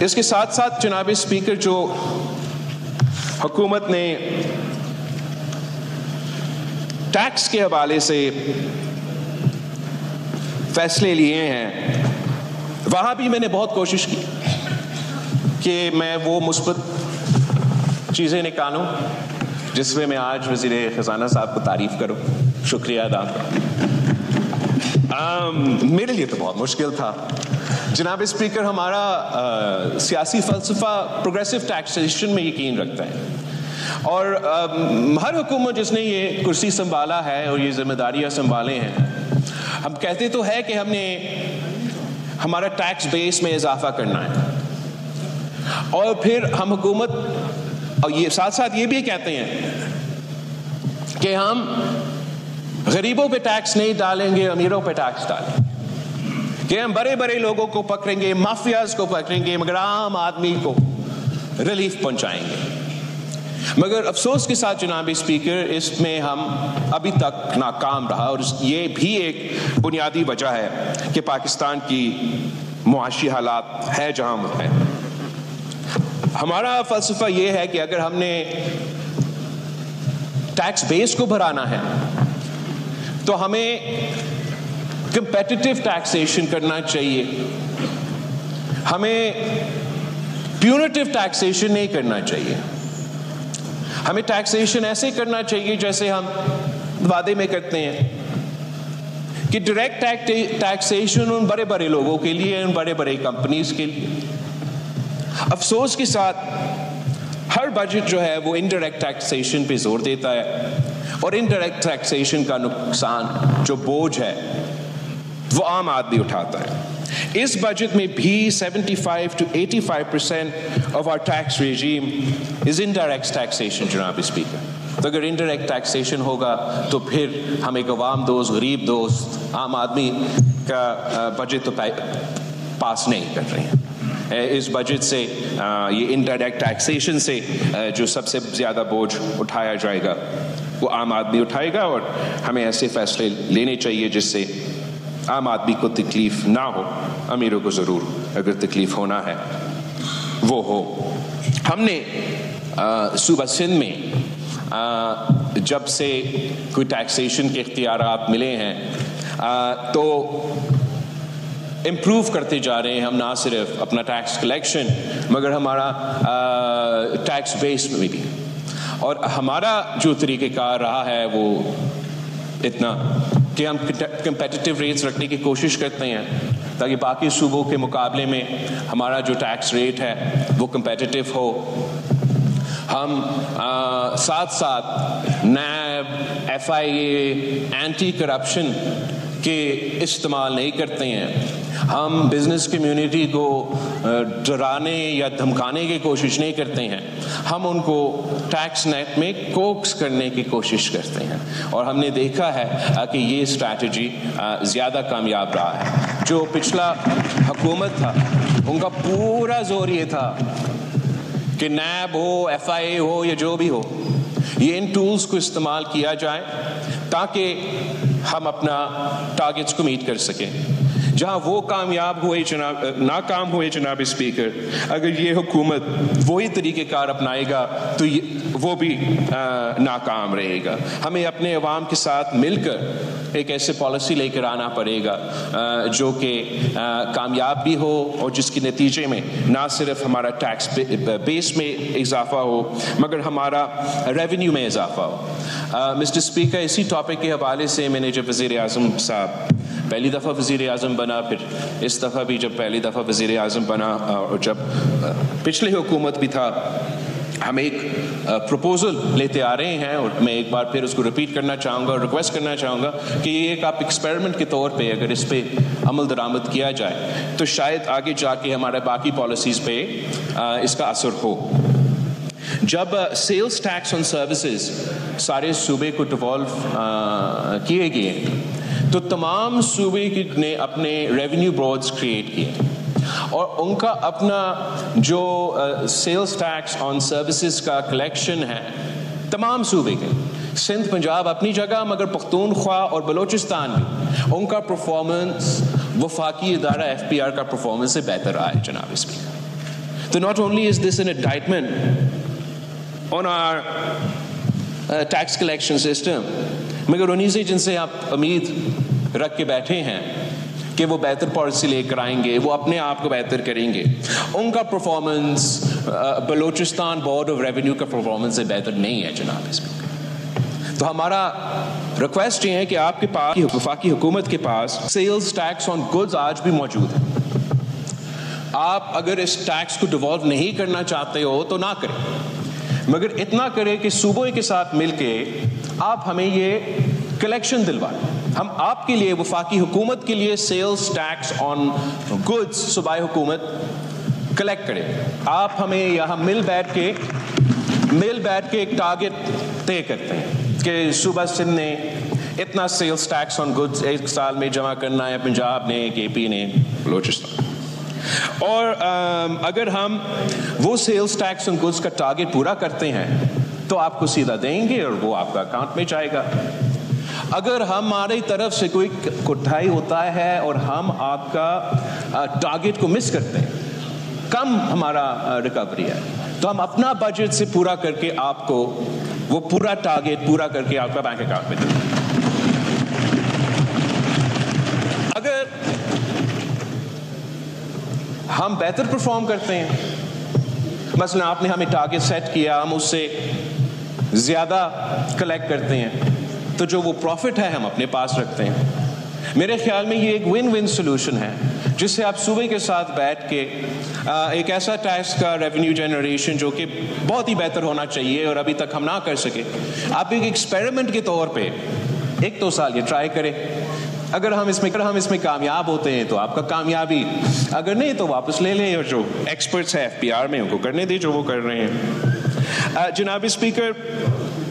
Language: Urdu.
اس کے ساتھ ساتھ جناب اسپیکر جو حکومت نے ٹیکس کے حوالے سے فیصلے لیے ہیں وہاں بھی میں نے بہت کوشش کی کہ میں وہ مثبت چیزیں نکالوں جس میں آج وزیر خزانہ صاحب کو تعریف کروں، شکریہ ادا کروں۔ میرے لیے تو بہت مشکل تھا جناب اسپیکر، ہمارا سیاسی فلسفہ پروگریسو ٹیکسیشن میں یقین رکھتا ہے، اور ہر حکومت جس نے یہ کرسی سنبھالا ہے اور یہ ذمہ داریاں سنبھالے ہیں، ہم کہتے تو ہے کہ ہم نے ہمارا ٹیکس بیس میں اضافہ کرنا ہے، اور پھر ہم حکومت اور یہ ساتھ ساتھ یہ بھی کہتے ہیں کہ ہم غریبوں پہ ٹیکس نہیں ڈالیں گے، امیروں پہ ٹیکس ڈالیں گے، کہ ہم بڑے بڑے لوگوں کو پکڑیں گے، مافیاز کو پکڑیں گے، مگر عام آدمی کو ریلیف پہنچائیں گے۔ مگر افسوس کے ساتھ جناب اسپیکر، اس میں ہم ابھی تک ناکام رہا، اور یہ بھی ایک بنیادی وجہ ہے کہ پاکستان کی معاشی حالات ہے جہاں وہ ہے۔ ہمارا فلسفہ یہ ہے کہ اگر ہم نے ٹیکس بیس کو بڑھانا ہے تو ہمیں کمپیٹیٹو ٹیکسیشن کرنا چاہیے، ہمیں پیونیٹو ٹیکسیشن نہیں کرنا چاہیے، ہمیں ٹیکسیشن ایسے کرنا چاہیے جیسے ہم وعدے میں کرتے ہیں کہ ڈائریکٹ ٹیکسیشن ان بڑے بڑے لوگوں کے لیے، ان بڑے بڑے کمپنیز کے لیے۔ افسوس کے ساتھ ہر بجٹ جو ہے وہ انڈائریکٹ ٹیکسیشن پہ زور دیتا ہے، اور انڈائریکٹ ٹیکسیشن کا نقصان جو بوجھ ہے وہ عام آدمی اٹھاتا ہے۔ اس بجٹ میں بھی 75 to 85% of our tax regime is indirect taxation جناب اسپیکر۔ تو اگر انڈائریکٹ ٹیکسیشن ہوگا تو پھر ہم ایک عوام دوست، غریب دوست، عام آدمی کا بجٹ تو پاس نہیں کر رہے ہیں۔ اس بجٹ سے یہ انڈائریکٹ ٹیکسیشن سے جو سب سے زیادہ بوجھ اٹھایا جائے گا وہ عام آدمی اٹھائے گا، اور ہمیں ایسے فیصلے لینے چاہیے جس سے عام آدمی کو تکلیف نہ ہو، امیروں کو ضرور اگر تکلیف ہونا ہے وہ ہو۔ ہم نے صوبہ سندھ میں جب سے کوئی ٹیکسیشن کے اختیارات ملے ہیں تو امپروو کرتے جا رہے ہیں ہم، نہ صرف اپنا ٹیکس کلیکشن مگر ہمارا ٹیکس بیس میں بھی، اور ہمارا جو طریقہ کار رہا ہے وہ اتنا کہ ہم کمپیٹیٹیو ریٹس رکھنے کی کوشش کرتے ہیں تاکہ باقی صوبوں کے مقابلے میں ہمارا جو ٹیکس ریٹ ہے وہ کمپیٹیٹیو ہو۔ ہم ساتھ ساتھ نیب، FIA، اینٹی کرپشن کے استعمال نہیں کرتے ہیں، ہم بزنس کمیونٹی کو ڈرانے یا دھمکانے کی کوشش نہیں کرتے ہیں، ہم ان کو ٹیکس نیٹ میں کوکس کرنے کی کوشش کرتے ہیں، اور ہم نے دیکھا ہے کہ یہ اسٹریٹجی زیادہ کامیاب رہا ہے۔ جو پچھلا حکومت تھا ان کا پورا زور یہ تھا کہ نیب ہو، FIA ہو یا جو بھی ہو، یہ ان ٹولز کو استعمال کیا جائے تاکہ ہم اپنا ٹارگٹس کو میٹ کر سکیں۔ جہاں وہ کامیاب ہوئے ناکام ہوئے جناب اسپیکر، اگر یہ حکومت وہی طریقہ کار اپنائے گا تو وہ بھی ناکام رہے گا۔ ہمیں اپنے عوام کے ساتھ مل کر ایک ایسے پالیسی لے کر آنا پڑے گا جو کہ کامیاب بھی ہو اور جس کے نتیجے میں نہ صرف ہمارا ٹیکس بیس میں اضافہ ہو مگر ہمارا ریونیو میں اضافہ ہو۔ مسٹر اسپیکر، اسی ٹاپک کے حوالے سے میں نے جب وزیر اعظم صاحب پہلی دفعہ وزیر اعظم بنا، پھر اس دفعہ بھی جب پہلی دفعہ وزیر اعظم بنا، اور جب پچھلے حکومت بھی تھا، ہم ایک پروپوزل لیتے آ رہے ہیں، اور میں ایک بار پھر اس کو ریپیٹ کرنا چاہوں گا اور ریکویسٹ کرنا چاہوں گا کہ یہ ایک آپ ایکسپیریمنٹ کے طور پہ اگر اس پہ عمل درآمد کیا جائے تو شاید آگے جا کے ہمارے باقی پالیسیز پہ اس کا اثر ہو۔ جب سیلز ٹیکس آن سروسز سارے صوبے کو ڈیوالو کیے گئے تو تمام صوبے نے اپنے ریونیو بورڈز کریٹ کیے، اور ان کا اپنا جو سیلز ٹیکس آن سروسز کا کلیکشن ہے تمام صوبے کے، سندھ پنجاب اپنی جگہ مگر پختونخوا اور بلوچستان بھی، ان کا پرفارمنس وفاقی ادارہ FPR کا پرفارمنس سے بہتر رہا ہے جناب اسپیکر۔ تو not only is this an indictment on our tax collection system, مگر انہی سے جن سے آپ امید رکھ کے بیٹھے ہیں کہ وہ بہتر پالیسی لے کر آئیں گے, وہ اپنے آپ کو بہتر کریں گے, ان کا performance Balochistan board of revenue کا پرفارمنس سے بہتر نہیں ہے جناب اسپیکر. تو ہمارا ریکویسٹ یہ ہے کہ آپ کے پاس, وفاقی حکومت کے پاس سیلز ٹیکس آن گڈز آج بھی موجود ہے. آپ اگر اس ٹیکس کو ڈیوالو نہیں کرنا چاہتے ہو تو نہ کریں, مگر اتنا کریں کہ صوبوں کے ساتھ مل کے آپ ہمیں یہ کلیکشن دلوائیں. ہم آپ کے لیے, وفاقی حکومت کے لیے سیلز ٹیکس آن گڈز صوبائی حکومت کلیکٹ کریں. آپ ہمیں یہاں مل بیٹھ کے ایک ٹارگٹ طے کرتے ہیں کہ صوبہ سندھ نے اتنا سیلز ٹیکس آن گڈز ایک سال میں جمع کرنا ہے, پنجاب نے, کے پی نے, بلوچستان. اور اگر ہم وہ سیلز ٹیکس آن گڈز کا ٹارگٹ پورا کرتے ہیں تو آپ کو سیدھا دیں گے اور وہ آپ کا اکاؤنٹ میں جائے گا. اگر ہماری طرف سے کوئی کوتاہی ہوتا ہے اور ہم آپ کا ٹارگٹ کو مس کرتے ہیں, کم ہمارا ریکوری ہے, تو ہم اپنا بجٹ سے پورا کر کے آپ کو وہ پورا ٹارگٹ پورا کر کے آپ کا بینک اکاؤنٹ میں دیں گے. اگر ہم بہتر پرفارم کرتے ہیں, مثلا آپ نے ہمیں ٹارگٹ سیٹ کیا, ہم اس سے زیادہ کلیکٹ کرتے ہیں, تو جو وہ پروفٹ ہے ہم اپنے پاس رکھتے ہیں. میرے خیال میں یہ ایک ون ون سولوشن ہے جس سے آپ صوبے کے ساتھ بیٹھ کے ایک ایسا ٹیکس کا ریونیو جنریشن جو کہ بہت ہی بہتر ہونا چاہیے اور ابھی تک ہم نہ کر سکے, آپ ایک ایکسپیریمنٹ کے طور پہ 1-2 سال یہ ٹرائی کریں. اگر ہم اس میں کامیاب ہوتے ہیں تو آپ کا کامیابی, اگر نہیں تو واپس لے لیں, اور جو ایکسپرٹس ہیں FPR میں ان کو کرنے دیں جو وہ کر رہے ہیں. جناب اسپیکر,